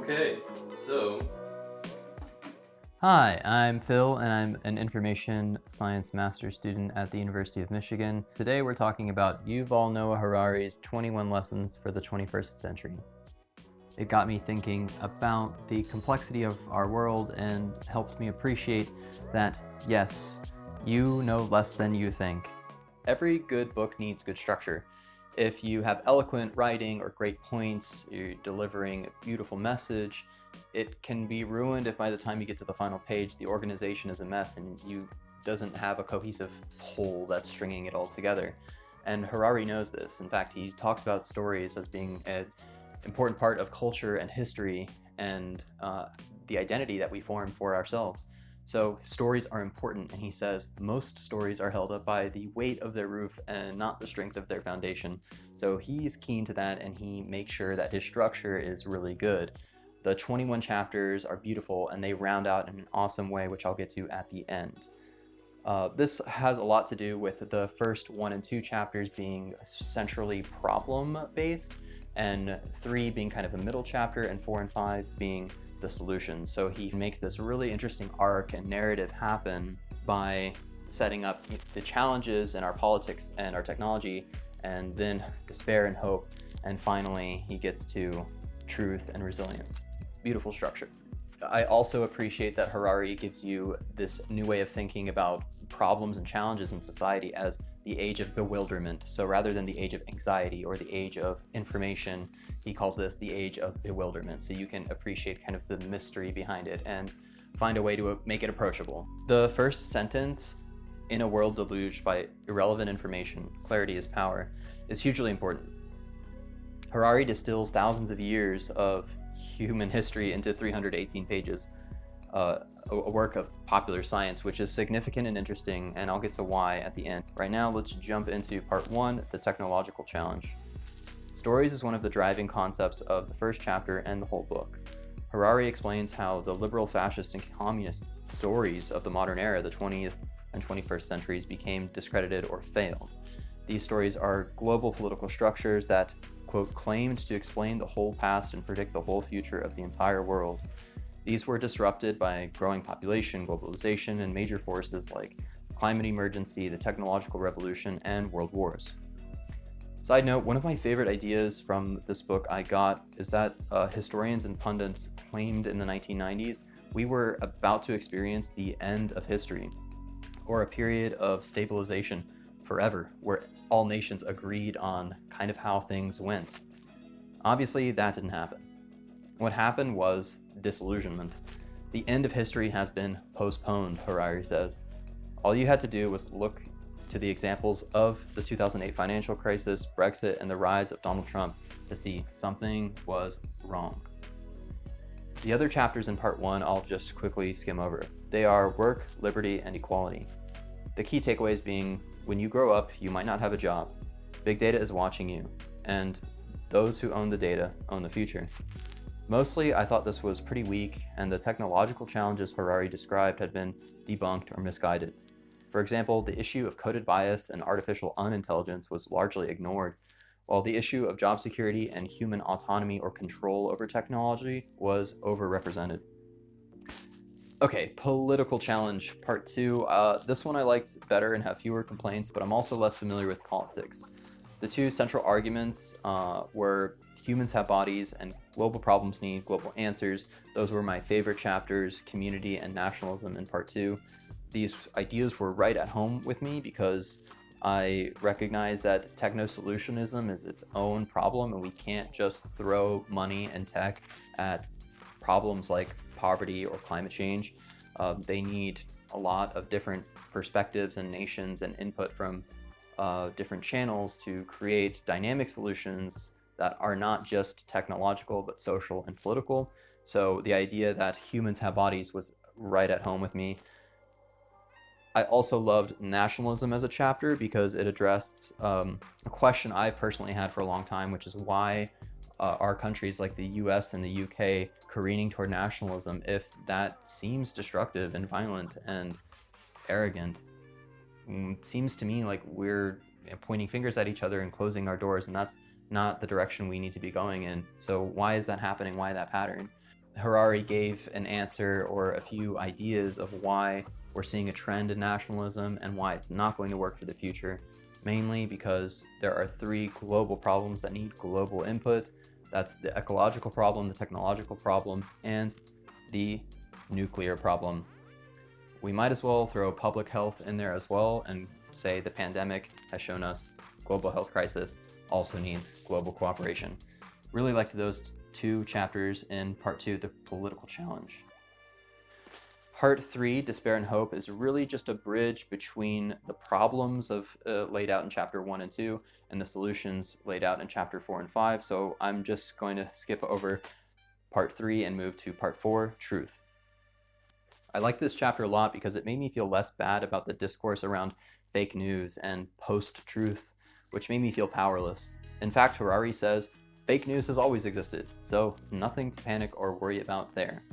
Okay, so Hi, I'm Phil, and I'm an information science master's student at the University of Michigan. Today we're talking about Yuval Noah Harari's 21 Lessons for the 21st Century. It got me thinking about the complexity of our world and helped me appreciate that, yes, you know less than you think. Every good book needs good structure. If you have eloquent writing or great points, you're delivering a beautiful message, it can be ruined if by the time you get to the final page, the organization is a mess and you doesn't have a cohesive whole that's stringing it all together. And Harari knows this. In fact, he talks about stories as being an important part of culture and history and the identity that we form for ourselves. So stories are important, and he says most stories are held up by the weight of their roof and not the strength of their foundation. So he's keen to that, and he makes sure that his structure is really good. The 21 chapters are beautiful, and they round out in an awesome way, which I'll get to at the end. This has a lot to do with the first 1 and 2 chapters being centrally problem-based, and 3 being kind of a middle chapter, and 4 and 5 being the solution. So he makes this really interesting arc and narrative happen by setting up the challenges in our politics and our technology, and then despair and hope, and finally he gets to truth and resilience. It's beautiful structure. I also appreciate that Harari gives you this new way of thinking about problems and challenges in society as the age of bewilderment. So rather than the age of anxiety or the age of information, he calls this the age of bewilderment. So you can appreciate kind of the mystery behind it and find a way to make it approachable. The first sentence, "In a world deluged by irrelevant information, clarity is power," is hugely important. Harari distills thousands of years of human history into 318 pages, a work of popular science, which is significant and interesting, and I'll get to why at the end. Right now, let's jump into part 1, the technological challenge. Stories is one of the driving concepts of the first chapter and the whole book. Harari explains how the liberal, fascist, and communist stories of the modern era, the 20th and 21st centuries, became discredited or failed. These stories are global political structures that, quote, claimed to explain the whole past and predict the whole future of the entire world. These were disrupted by growing population, globalization, and major forces like climate emergency, the technological revolution, and world wars. Side note, one of my favorite ideas from this book I got is that historians and pundits claimed in the 1990s we were about to experience the end of history, or a period of stabilization forever, where all nations agreed on kind of how things went. Obviously, that didn't happen. What happened was disillusionment. The end of history has been postponed, Harari says. All you had to do was look to the examples of the 2008 financial crisis, Brexit, and the rise of Donald Trump to see something was wrong. The other chapters in part 1 I'll just quickly skim over. They are work, liberty, and equality. The key takeaways being, when you grow up, you might not have a job. Big data is watching you, and those who own the data own the future. Mostly, I thought this was pretty weak, and the technological challenges Harari described had been debunked or misguided. For example, the issue of coded bias and artificial unintelligence was largely ignored, while the issue of job security and human autonomy or control over technology was overrepresented. Okay, political challenge, part 2. This one I liked better and have fewer complaints, but I'm also less familiar with politics. The two central arguments were humans have bodies and global problems need global answers. Those were my favorite chapters, community and nationalism in part 2. These ideas were right at home with me because I recognize that techno-solutionism is its own problem, and we can't just throw money and tech at problems like poverty or climate change. They need a lot of different perspectives and nations and input from different channels to create dynamic solutions that are not just technological but social and political. So the idea that humans have bodies was right at home with me. I also loved nationalism as a chapter because it addressed a question I've personally had for a long time, which is why are countries like the US and the UK careening toward nationalism if that seems destructive and violent and arrogant? It seems to me like we're pointing fingers at each other and closing our doors, and that's not the direction we need to be going in. So why is that happening? Why that pattern? Harari gave an answer or a few ideas of why we're seeing a trend in nationalism and why it's not going to work for the future, mainly because there are three global problems that need global input. That's the ecological problem, the technological problem, and the nuclear problem. We might as well throw public health in there as well and say the pandemic has shown us global health crisis also needs global cooperation. Really liked those two chapters in part 2, the political challenge. Part 3, despair and hope, is really just a bridge between the problems laid out in chapter 1 and 2 and the solutions laid out in chapter 4 and 5. So I'm just going to skip over part 3 and move to part 4, truth. I like this chapter a lot because it made me feel less bad about the discourse around fake news and post-truth, which made me feel powerless. In fact, Harari says, fake news has always existed, so nothing to panic or worry about there.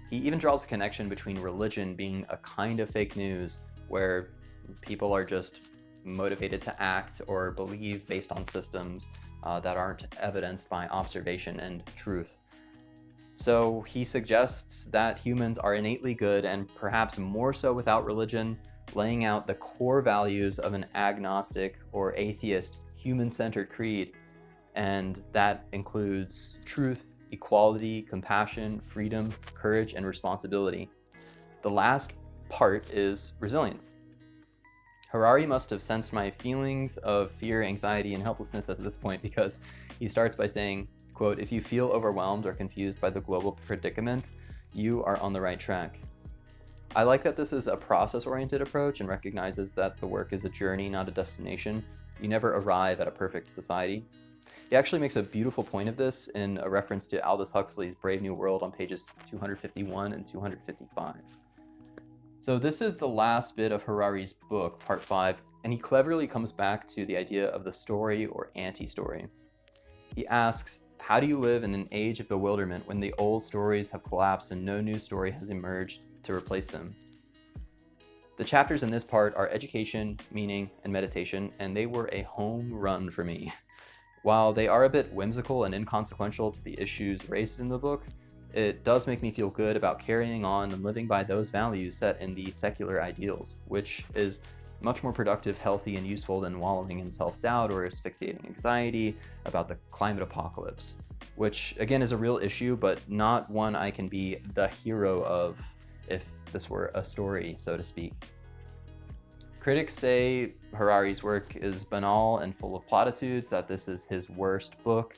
He even draws a connection between religion being a kind of fake news, where people are just motivated to act or believe based on systems that aren't evidenced by observation and truth. So he suggests that humans are innately good, and perhaps more so without religion, laying out the core values of an agnostic or atheist human-centered creed, and that includes truth, equality, compassion, freedom, courage, and responsibility. The last part is resilience. Harari must have sensed my feelings of fear, anxiety, and helplessness at this point, because he starts by saying, quote, "If you feel overwhelmed or confused by the global predicament, you are on the right track." I like that this is a process-oriented approach and recognizes that the work is a journey, not a destination. You never arrive at a perfect society. He actually makes a beautiful point of this in a reference to Aldous Huxley's Brave New World on pages 251 and 255. So this is the last bit of Harari's book, part 5, and he cleverly comes back to the idea of the story or anti-story. He asks, how do you live in an age of bewilderment when the old stories have collapsed and no new story has emerged to replace them? The chapters in this part are education, meaning, and meditation, and they were a home run for me. While they are a bit whimsical and inconsequential to the issues raised in the book, it does make me feel good about carrying on and living by those values set in the secular ideals, which is much more productive, healthy, and useful than wallowing in self-doubt or asphyxiating anxiety about the climate apocalypse, which again is a real issue, but not one I can be the hero of if this were a story, so to speak. Critics say Harari's work is banal and full of platitudes, that this is his worst book.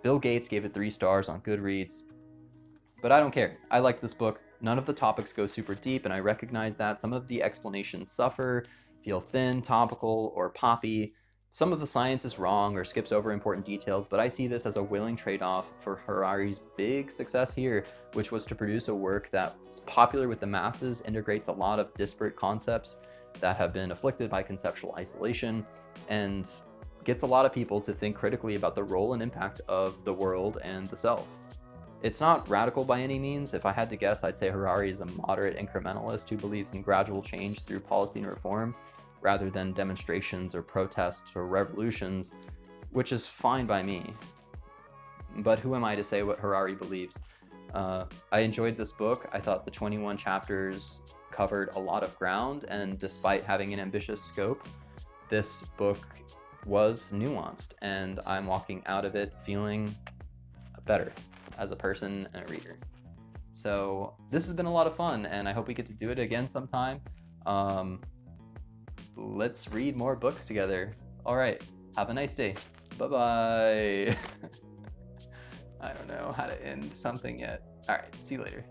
Bill Gates gave it 3 stars on Goodreads. But I don't care. I like this book. None of the topics go super deep, and I recognize that some of the explanations suffer, feel thin, topical, or poppy. Some of the science is wrong or skips over important details, but I see this as a willing trade-off for Harari's big success here, which was to produce a work that's popular with the masses, integrates a lot of disparate concepts that have been afflicted by conceptual isolation, and gets a lot of people to think critically about the role and impact of the world and the self. It's not radical by any means. If I had to guess, I'd say Harari is a moderate incrementalist who believes in gradual change through policy and reform, rather than demonstrations or protests or revolutions, which is fine by me. But who am I to say what Harari believes? I enjoyed this book. I thought the 21 chapters covered a lot of ground, and despite having an ambitious scope, this book was nuanced, and I'm walking out of it feeling better as a person and a reader. So this has been a lot of fun, and I hope we get to do it again sometime. Let's read more books together. All right, have a nice day. Bye-bye. I don't know how to end something yet. All right, see you later.